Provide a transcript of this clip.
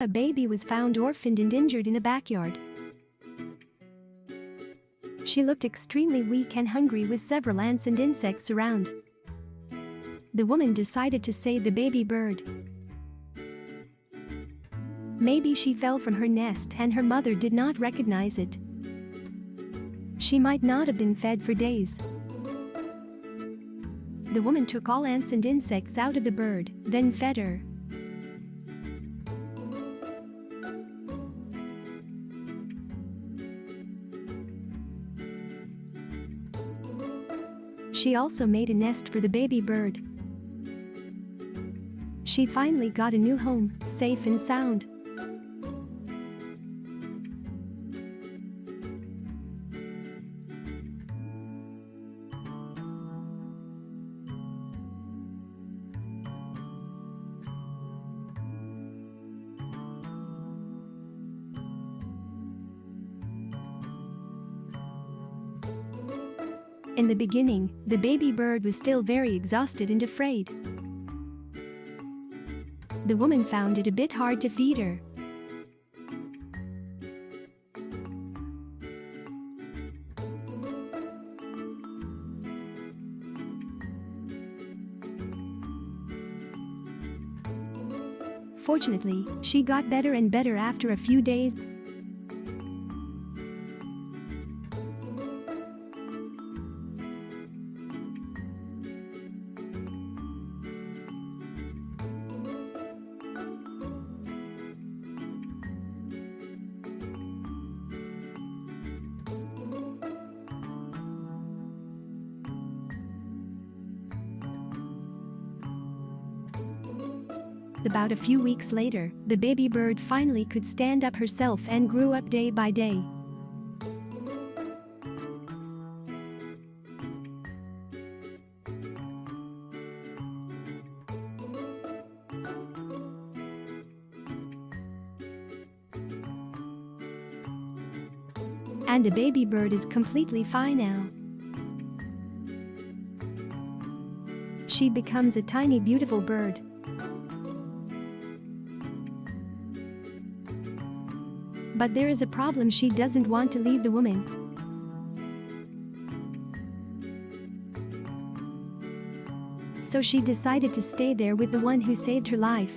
A baby was found orphaned and injured in a backyard. She looked extremely weak and hungry with several ants and insects around. The woman decided to save the baby bird. Maybe she fell from her nest and her mother did not recognize it. She might not have been fed for days. The woman took all ants and insects out of the bird, then fed her. She also made a nest for the baby bird. She finally got a new home, safe and sound. In the beginning, the baby bird was still very exhausted and afraid. The woman found it a bit hard to feed her. Fortunately, she got better and better after a few days. About a few weeks later, the baby bird finally could stand up herself and grew up day by day. And the baby bird is completely fine now. She becomes a tiny beautiful bird. But there is a problem: she doesn't want to leave the woman. So she decided to stay there with the one who saved her life.